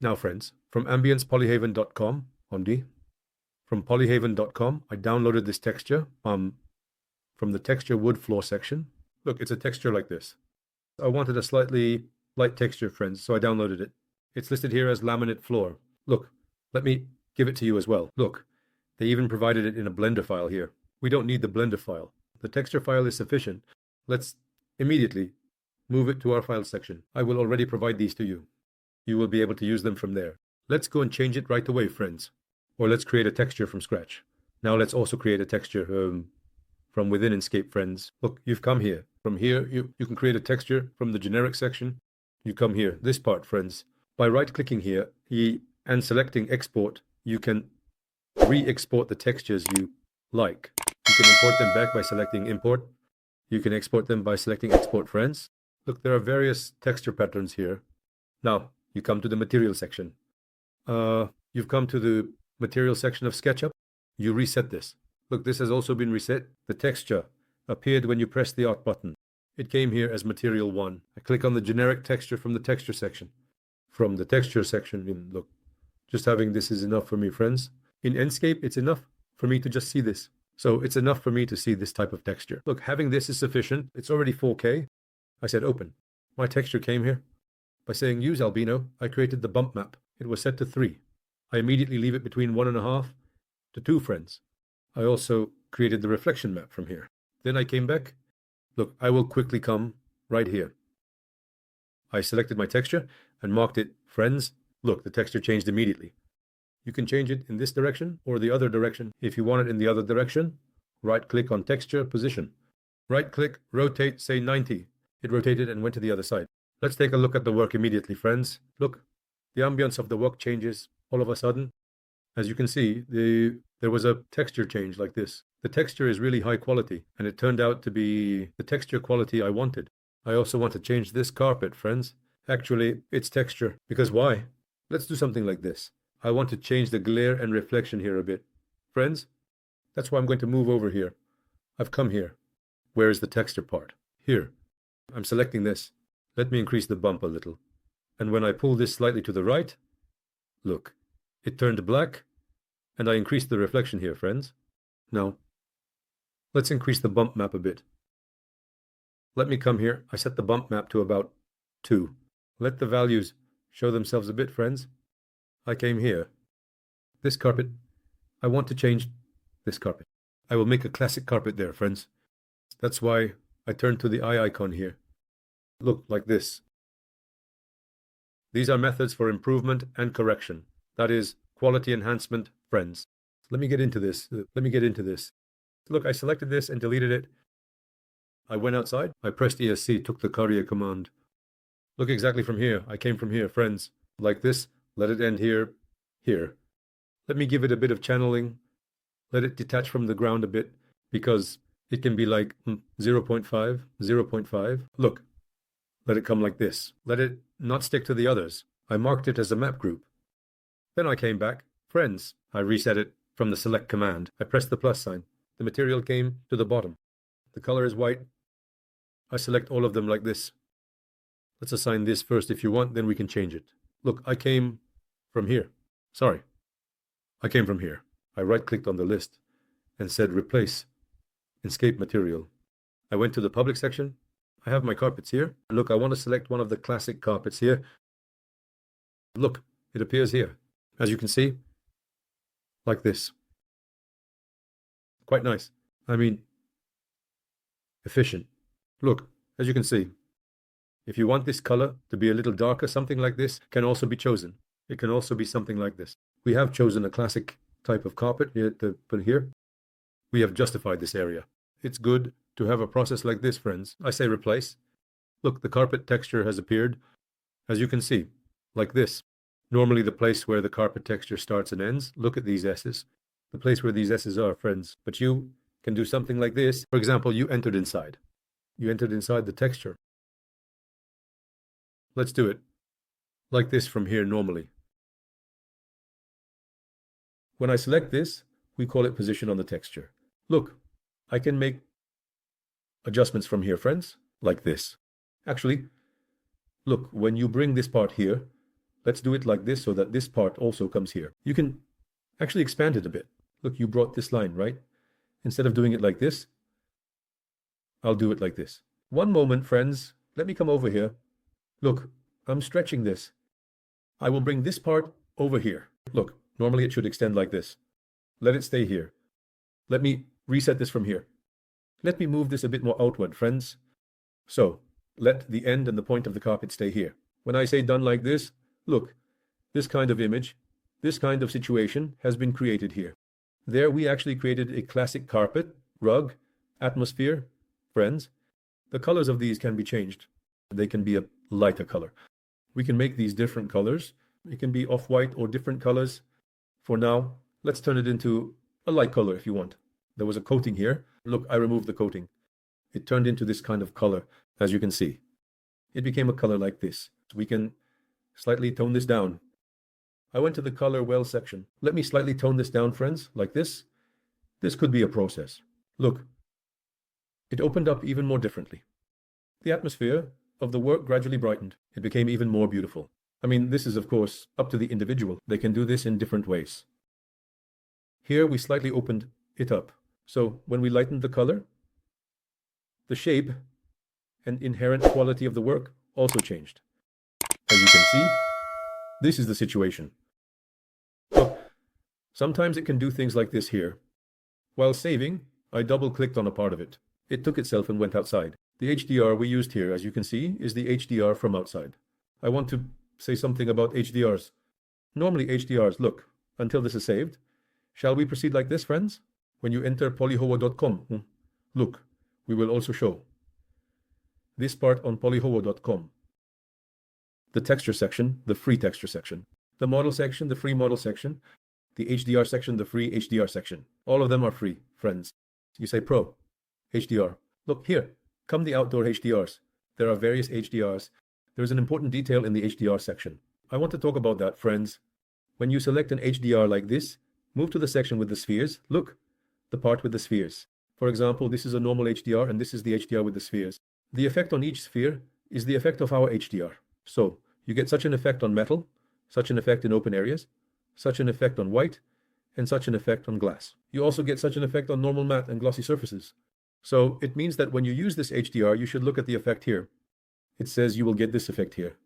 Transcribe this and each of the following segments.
Now, friends, from ambiencepolyhaven.com on D, from polyhaven.com, I downloaded this texture from the texture wood floor section. Look, it's a texture like this. I wanted a slightly light texture, friends, so I downloaded it. It's listed here as laminate floor. Look, let me give it to you as well. Look, they even provided it in a Blender file here. We don't need the Blender file. The texture file is sufficient. Let's immediately move it to our file section. I will already provide these to you. You will be able to use them from there. Let's go and change it right away, friends. Or let's create a texture from scratch. Now let's also create a texture from within Enscape, friends. Look, you've come here. From here, you can create a texture from the generic section. You come here, this part, friends. By right-clicking here and selecting export, you can re-export the textures you like. You can import them back by selecting import. You can export them by selecting export, friends. Look, there are various texture patterns here. Now, you come to the material section. You've come to the material section of SketchUp. You reset this. Look, this has also been reset. The texture appeared when you pressed the Alt button. It came here as material 1. I click on the generic texture from the texture section. From the texture section, look, just having this is enough for me, friends. In Enscape, it's enough for me to just see this. So it's enough for me to see this type of texture. Look, having this is sufficient. It's already 4K. I said open. My texture came here. By saying use albino, I created the bump map. It was set to 3. I immediately leave it between 1.5 to 2, friends. I also created the reflection map from here. Then I came back. Look, I will quickly come right here. I selected my texture and marked it friends. Look, the texture changed immediately. You can change it in this direction or the other direction. If you want it in the other direction, right-click on texture position. Right-click, rotate, say 90. It rotated and went to the other side. Let's take a look at the work immediately, friends. Look, the ambience of the work changes all of a sudden. As you can see, there was a texture change like this. The texture is really high quality, and it turned out to be the texture quality I wanted. I also want to change this carpet, friends. Actually, it's texture. Because why? Let's do something like this. I want to change the glare and reflection here a bit. Friends, that's why I'm going to move over here. I've come here. Where is the texture part? Here. I'm selecting this. Let me increase the bump a little. And when I pull this slightly to the right, look, it turned black, and I increased the reflection here, friends. Now, let's increase the bump map a bit. Let me come here. I set the bump map to about 2. Let the values show themselves a bit, friends. I came here. This carpet, I want to change this carpet. I will make a classic carpet there, friends. That's why I turned to the eye icon here. Look like this. These are methods for improvement and correction. That is quality enhancement, friends. Let me get into this. Look, I selected this and deleted it. I went outside. I pressed ESC, took the carrier command. Look exactly from here. I came from here, friends. Like this. Let it end here. Here. Let me give it a bit of channeling. Let it detach from the ground a bit, because it can be like 0.5, 0.5. Look. Let it come like this. Let it not stick to the others. I marked it as a map group. Then I came back. Friends. I reset it from the select command. I pressed the plus sign. The material came to the bottom. The color is white. I select all of them like this. Let's assign this first if you want, then we can change it. Look, I came from here. Sorry. I came from here. I right-clicked on the list and said replace Enscape material. I went to the public section. I have my carpets here. Look, I want to select one of the classic carpets here. Look, it appears here. As you can see, like this. Quite nice. I mean, efficient. Look, as you can see, if you want this color to be a little darker, something like this can also be chosen. It can also be something like this. We have chosen a classic type of carpet here to put here. We have justified this area. It's good to have a process like this, friends. I say replace. Look, the carpet texture has appeared. As you can see, like this. Normally the place where the carpet texture starts and ends. Look at these S's. The place where these S's are, friends. But you can do something like this. For example, you entered inside. You entered inside the texture. Let's do it like this from here normally. When I select this, we call it position on the texture. Look, I can make adjustments from here, friends, like this. Actually, look, when you bring this part here, Let's do it like this so that this part also comes here. You can actually expand it a bit. Look, you brought this line, right? Instead of doing it like this, I'll do it like this. One moment, friends. Let me come over here. Look, I'm stretching this. I will bring this part over here. Look, normally it should extend like this. Let it stay here. Let me reset this from here. Let me move this a bit more outward, friends. So, let the end and the point of the carpet stay here. When I say done like this, look, this kind of image, this kind of situation has been created here. There we actually created a classic carpet, rug, atmosphere, friends. The colors of these can be changed. They can be a lighter color. We can make these different colors. It can be off-white or different colors. For now, let's turn it into a light color if you want. There was a coating here. Look, I removed the coating. It turned into this kind of color, as you can see. It became a color like this. We can slightly tone this down. I went to the color well section. Let me slightly tone this down, friends, like this. This could be a process. Look, it opened up even more differently. The atmosphere of the work gradually brightened. It became even more beautiful. I mean, this is, of course, up to the individual. They can do this in different ways. Here, we slightly opened it up. So, when we lightened the color, the shape and inherent quality of the work also changed. As you can see, this is the situation. Look, sometimes it can do things like this here. While saving, I double-clicked on a part of it. It took itself and went outside. The HDR we used here, as you can see, is the HDR from outside. I want to say something about HDRs. Normally HDRs, look, until this is saved. Shall we proceed like this, friends? When you enter polyhovo.com, look, we will also show this part on polyhovo.com. The texture section, the free texture section. The model section, the free model section. The HDR section, the free HDR section. All of them are free, friends. You say Pro, HDR. Look here, come the outdoor HDRs. There are various HDRs. There is an important detail in the HDR section. I want to talk about that, friends. When you select an HDR like this, move to the section with the spheres. Look, the part with the spheres. For example, this is a normal HDR and this is the HDR with the spheres. The effect on each sphere is the effect of our HDR. So, you get such an effect on metal, such an effect in open areas, such an effect on white, and such an effect on glass. You also get such an effect on normal matte and glossy surfaces. So, it means that when you use this HDR, you should look at the effect here. It says you will get this effect here.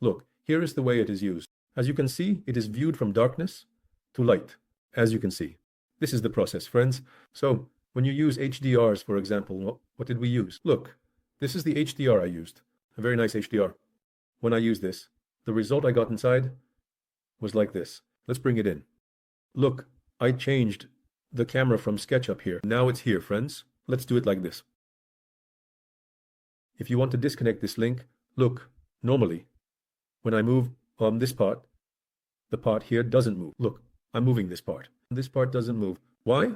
Look, here is the way it is used. As you can see, it is viewed from darkness to light, as you can see. This is the process, friends. So, when you use HDRs, for example, what did we use? Look, this is the HDR I used. A very nice HDR. When I used this, the result I got inside was like this. Let's bring it in. Look, I changed the camera from SketchUp here. Now it's here, friends. Let's do it like this. If you want to disconnect this link, look, normally, when I move on this part, the part here doesn't move. Look, I'm moving this part. This part doesn't move. Why?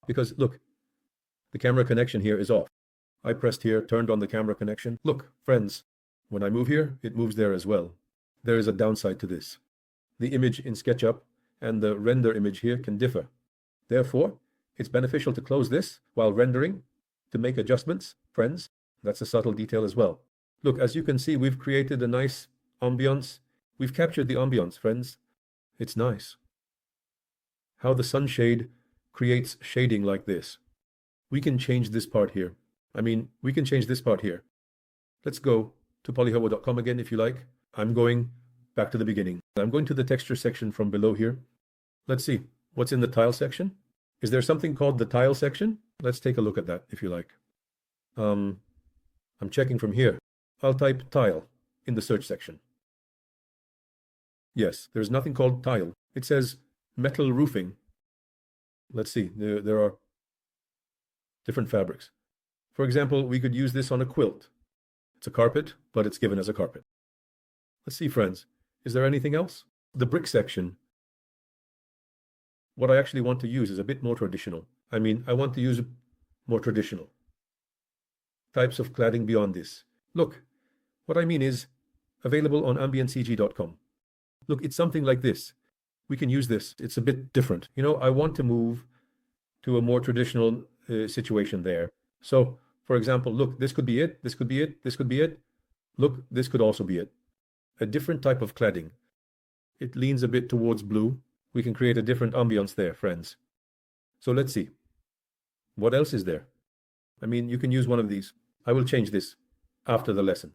Because, look, the camera connection here is off. I pressed here, turned on the camera connection. Look, friends, when I move here, it moves there as well. There is a downside to this. The image in SketchUp and the render image here can differ. Therefore, it's beneficial to close this while rendering to make adjustments, friends. That's a subtle detail as well. Look, as you can see, we've created a nice ambiance. We've captured the ambiance, friends. It's nice. How the sunshade creates shading like this. We can change this part here. We can change this part here. Let's go to polyhovo.com again if you like. I'm going back to the beginning. I'm going to the texture section from below here. Let's see what's in the tile section. Is there something called the tile section? Let's take a look at that if you like. I'm checking from here. I'll type tile in the search section. Yes, there's nothing called tile. It says metal roofing. Let's see, there are different fabrics. For example, we could use this on a quilt. It's a carpet, but it's given as a carpet. Let's see, friends. Is there anything else? The brick section. What I actually want to use is a bit more traditional. I want to use more traditional types of cladding beyond this. Look, what I mean is available on ambientcg.com. Look, it's something like this. We can use this. It's a bit different. I want to move to a more traditional situation there. So, for example, look, this could be it, this could be it, this could be it. Look, this could also be it. A different type of cladding. It leans a bit towards blue. We can create a different ambience there, friends. So let's see. What else is there? I mean, you can use one of these. I will change this after the lesson.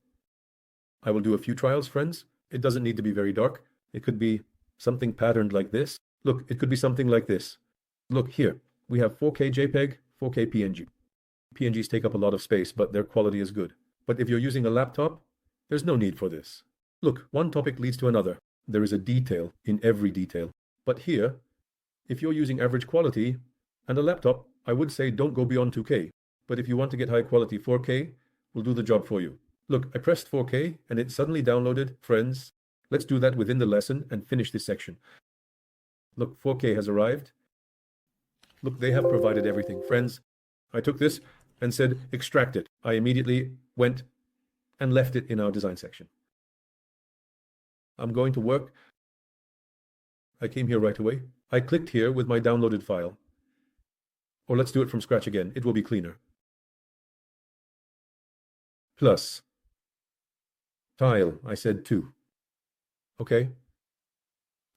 I will do a few trials, friends. It doesn't need to be very dark. It could be something patterned like this. Look, it could be something like this. Look here. We have 4K JPEG, 4K PNG. PNGs take up a lot of space, but their quality is good. But if you're using a laptop, there's no need for this. Look, one topic leads to another. There is a detail in every detail. But here, if you're using average quality and a laptop, I would say don't go beyond 2K. But if you want to get high quality 4K, we'll do the job for you. Look, I pressed 4K and it suddenly downloaded. Friends, let's do that within the lesson and finish this section. Look, 4K has arrived. Look, they have provided everything. Friends, I took this and said, extract it. I immediately went and left it in our design section. I'm going to work. I came here right away. I clicked here with my downloaded file. Or let's do it from scratch again. It will be cleaner. Plus. Tile, I said 2. Okay.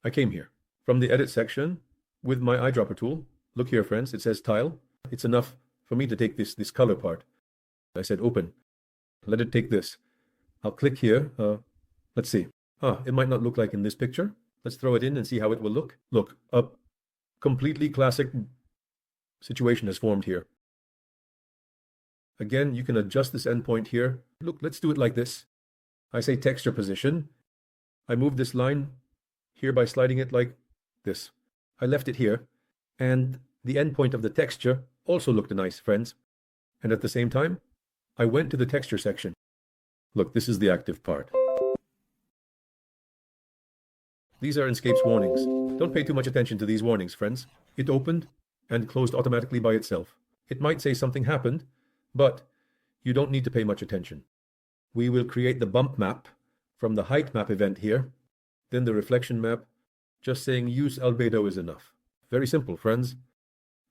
I came here. From the edit section, with my eyedropper tool, look here, friends, it says tile. It's enough for me to take this color part. I said open. Let it take this. I'll click here. Let's see. It might not look like in this picture. Let's throw it in and see how it will look. Look, a completely classic situation has formed here. Again, you can adjust this endpoint here. Look, let's do it like this. I say texture position. I move this line here by sliding it like this. I left it here. And the endpoint of the texture also looked nice, friends. And at the same time, I went to the texture section. Look, this is the active part. These are Enscape's warnings. Don't pay too much attention to these warnings, friends. It opened and closed automatically by itself. It might say something happened, but you don't need to pay much attention. We will create the bump map from the height map event here, then the reflection map. Just saying use albedo is enough. Very simple, friends.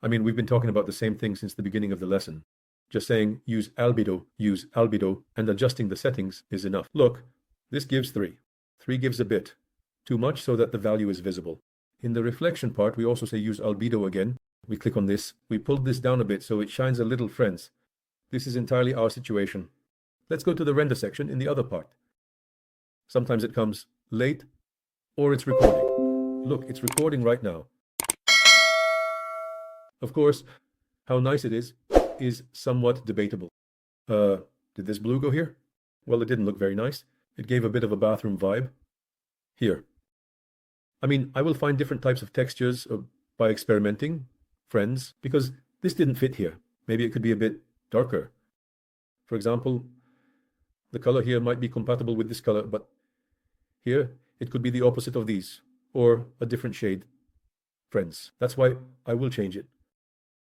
I mean, we've been talking about the same thing since the beginning of the lesson. Just saying use albedo, and adjusting the settings is enough. Look, this gives 3. 3 gives a bit. Too much so that the value is visible. In the reflection part, we also say use albedo again. We click on this. We pulled this down a bit so it shines a little, friends. This is entirely our situation. Let's go to the render section in the other part. Sometimes it comes late or it's recording. Look, it's recording right now. Of course, how nice it is somewhat debatable. Did this blue go here? Well, it didn't look very nice. It gave a bit of a bathroom vibe. Here. I mean, I will find different types of textures by experimenting, friends, because this didn't fit here. Maybe it could be a bit darker. For example, the color here might be compatible with this color, but here it could be the opposite of these, or a different shade. Friends, that's why I will change it.